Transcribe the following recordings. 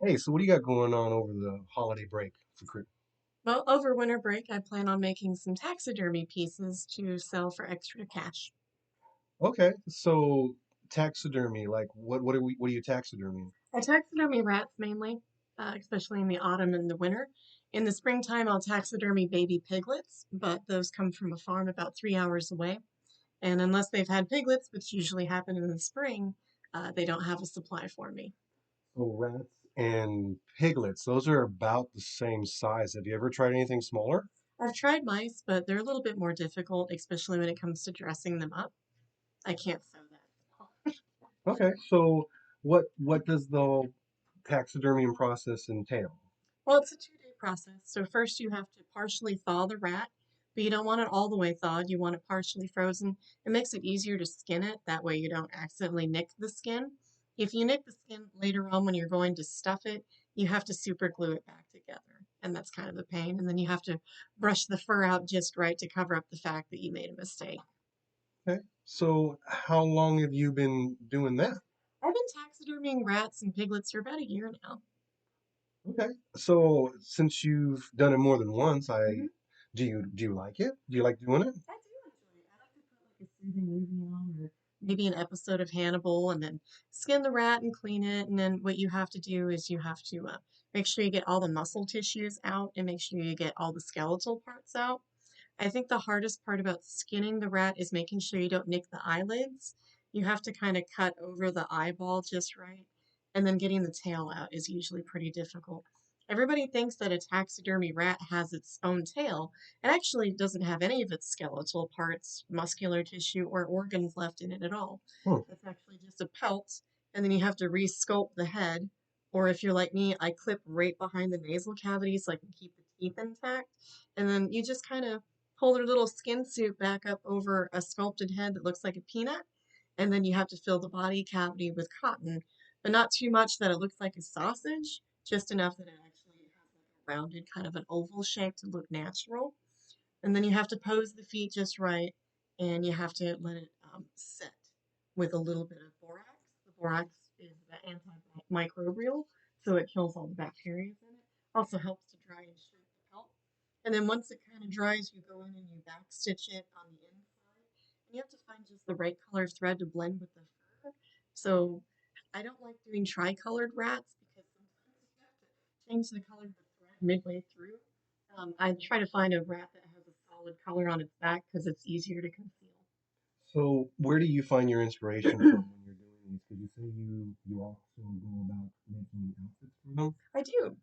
Hey, so what do you got going on over the holiday break for Well, over winter break, I plan on making some taxidermy pieces to sell for extra cash. Okay, so taxidermy, like what are you taxidermying? I taxidermy rats mainly, especially in the autumn and the winter. In the springtime, I'll taxidermy baby piglets, but those come from a farm about 3 hours away. And unless they've had piglets, which usually happen in the spring, they don't have a supply for me. So rats and piglets, those are about the same size. Have you ever tried anything smaller? I've tried mice, but they're a little bit more difficult, especially when it comes to dressing them up. I can't sew that. Okay, so what does the taxidermy process entail? Well, it's a 2-day process. So first you have to partially thaw the rat, but you don't want it all the way thawed. You want it partially frozen. It makes it easier to skin it. That way you don't accidentally nick the skin. If you nick the skin later on when you're going to stuff it, you have to super glue it back together. And that's kind of a pain. And then you have to brush the fur out just right to cover up the fact that you made a mistake. Okay, so how long have you been doing that? I've been taxidermying rats and piglets for about a year now. Okay, so since you've done it more than once, Mhm. do you like it? Do you like doing it? I do enjoy it. I like to put like a soothing movie on or maybe an episode of Hannibal and then skin the rat and clean it. And then what you have to do is you have to make sure you get all the muscle tissues out and make sure you get all the skeletal parts out. I think the hardest part about skinning the rat is making sure you don't nick the eyelids. You have to kind of cut over the eyeball just right. And then getting the tail out is usually pretty difficult. Everybody thinks that a taxidermy rat has its own tail. It actually doesn't have any of its skeletal parts, muscular tissue, or organs left in it at all. Hmm. It's actually just a pelt, and then you have to re-sculpt the head. Or if you're like me, I clip right behind the nasal cavity so I can keep the teeth intact. And then you just kind of pull their little skin suit back up over a sculpted head that looks like a peanut. And then you have to fill the body cavity with cotton, but not too much that it looks like a sausage, just enough that it actually has like a rounded kind of an oval shape to look natural. And then you have to pose the feet just right, and you have to let it set with a little bit of borax. The borax is the antimicrobial, so it kills all the bacteria in it. Also helps to dry and shrink the pelt. And then once it kind of dries, you go in and you back stitch it on the inside. And you have to find just the right color thread to blend with the fur. So I don't like doing tricolored rats because sometimes you have to change the color of the thread midway through. I try to find a rat that has a solid color on its back because it's easier to conceal. So where do you find your inspiration from when you're doing these? Because you say you also go about making outfits for them. I do.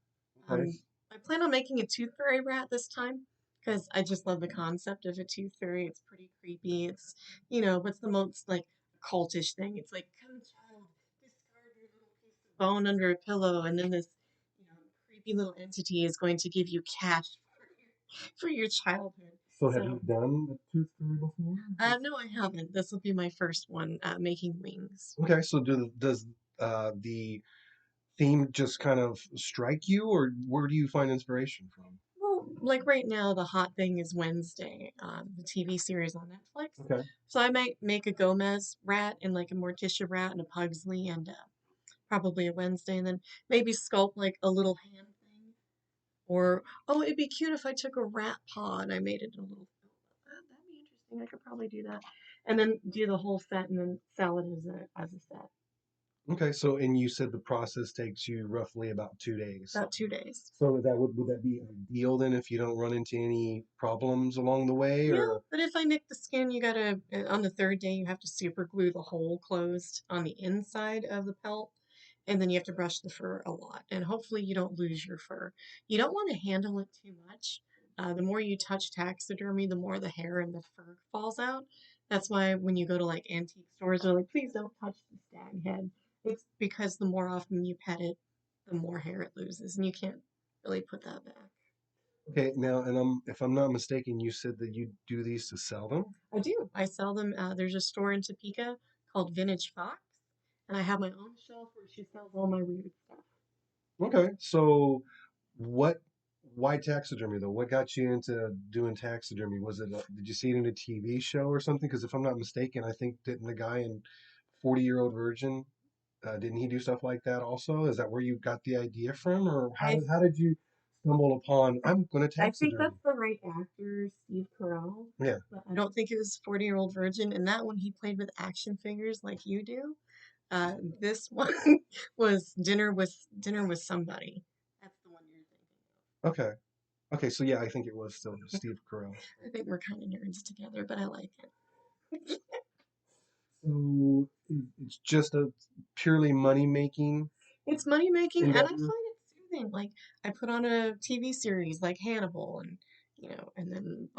Okay. I plan on making a tooth fairy rat this time because I just love the concept of a tooth fairy. It's pretty creepy. What's the most like cultish thing? It's like, come child, discard your little piece of bone under a pillow, and then this, you know, creepy little entity is going to give you cash for your childhood. So have you So, done a tooth fairy before? no, I haven't. This will be my first one making wings. Okay. So does the theme just kind of strike you, or where do you find inspiration from? Well, like right now, the hot thing is Wednesday, the TV series on Netflix. Okay. So I might make a Gomez rat and like a Morticia rat and a Pugsley and probably a Wednesday, and then maybe sculpt like a little hand thing. Or oh, it'd be cute if I took a rat paw and I made it a little. That'd be interesting. I could probably do that, and then do the whole set and then sell it as a set. Okay. So and you said the process takes you roughly about 2 days. About 2 days. So would that be ideal then if you don't run into any problems along the way, Yeah, or but if I nick the skin, you gotta, on the third day, you have to super glue the hole closed on the inside of the pelt. And then you have to brush the fur a lot. And hopefully you don't lose your fur. You don't want to handle it too much. The more you touch taxidermy, the more the hair and the fur falls out. That's why when you go to like antique stores, they're like, please don't touch the stag head. It's because the more often you pet it, the more hair it loses. And you can't really put that back. okay, now, and if I'm not mistaken, you said that you do these to sell them? I do. I sell them. There's a store in Topeka called Vintage Fox, and I have my own shelf where she sells all my weird stuff. Okay, so what, why taxidermy though? What got you into doing taxidermy? Did you see it in a TV show or something? Because if I'm not mistaken, I think didn't the guy in 40-Year-Old Virgin didn't he do stuff like that also? Is that where you got the idea from, or I how did you stumble upon I'm going to I think taxidermy? that's the right actor, Steve Carell. Yeah. But I don't think it was 40-Year-Old Virgin. And that one he played with action figures like you do. This one was Dinner with Somebody. That's the one you're thinking Okay. Okay. So yeah, I think it was still Steve Carell. of. I think we're kind of nerds together, but I like it. So it's just a purely money making It's money making, and I find endeavor. it soothing. Like I put on a TV series like Hannibal, and and then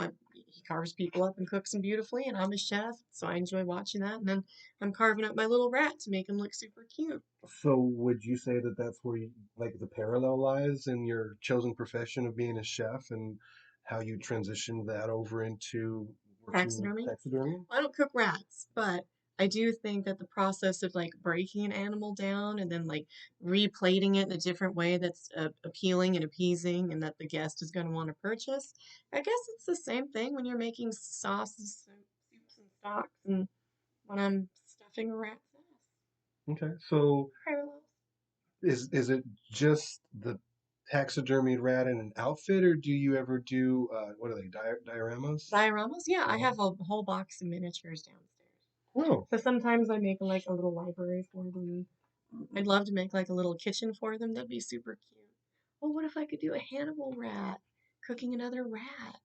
he carves people up and cooks them beautifully, and I'm a chef, so I enjoy watching that. And then I'm carving up my little rat to make him look super cute. So would you say that that's where you, like the parallel lies in your chosen profession of being a chef and how you transitioned that over into working with Taxidermy. taxidermy? I don't cook rats, but I do think that the process of like breaking an animal down and then like replating it in a different way that's appealing and appeasing and that the guest is going to want to purchase. I guess it's the same thing when you're making sauces, and soups, and stocks, and when I'm stuffing a rat's ass. Okay. So Parallels. is it just the taxidermied rat in an outfit, or do you ever do what are they dioramas? Dioramas? Yeah, I Uh-huh. have a whole box of miniatures downstairs. Oh, So sometimes I make like a little library for them. I'd love to make like a little kitchen for them. That'd be super cute. Oh, what if I could do a Hannibal rat cooking another rat?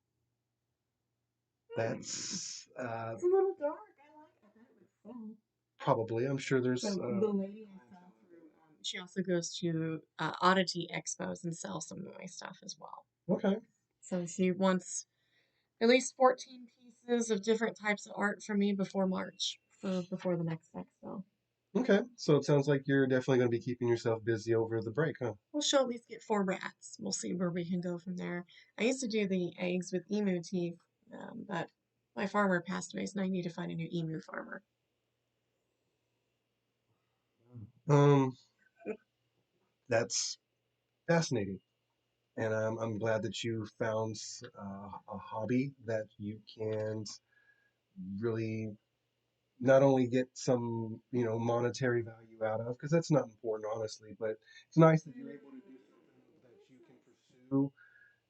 that's It's a little dark. I like it. I bet it would sell. probably. I'm sure there's The lady I sell through, she also goes to oddity expos and sells some of my stuff as well. okay. So she wants at least 14 pieces of different types of art from me before March, for before the next expo. Okay. So it sounds like you're definitely going to be keeping yourself busy over the break, huh? We'll show at least get 4 rats. We'll see where we can go from there. I used to do the eggs with emu teeth, but my farmer passed away, so now I need to find a new emu farmer. Um, that's fascinating. And I'm glad that you found a hobby that you can really not only get some, monetary value out of, because that's not important, honestly, but it's nice that you're able to do something that you can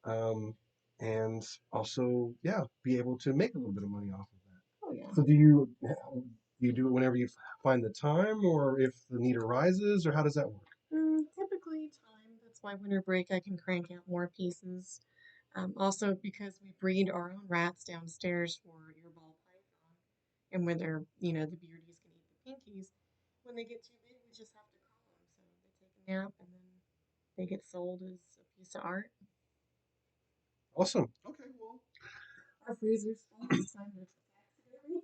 pursue, and also, yeah, be able to make a little bit of money off of that. Oh yeah. So do you do it whenever you find the time, or if the need arises, or how does that work? Typically time. That's why winter break I can crank out more pieces. Also because we breed our own rats downstairs for your ball python, and when they're, the beauties can eat the pinkies. When they get too big, we just have to call them. So they take a nap, and then they get sold as a piece of art. Awesome. Okay, well, Our freezer's full. It's time to taxidermy.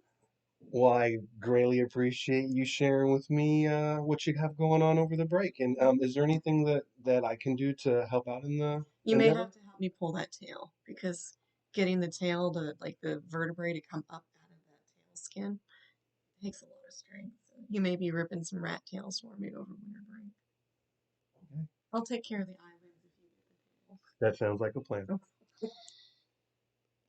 well, I greatly appreciate you sharing with me what you have going on over the break. And is there anything that I can do to help out in the You may endeavor? have to help me pull that tail because getting the tail to like the vertebrae to come up out of that tail skin takes a lot of strength. So you may be ripping some rat tails for me over winter break. Okay. I'll take care of the eyelids if you get the That sounds like a plan. tail.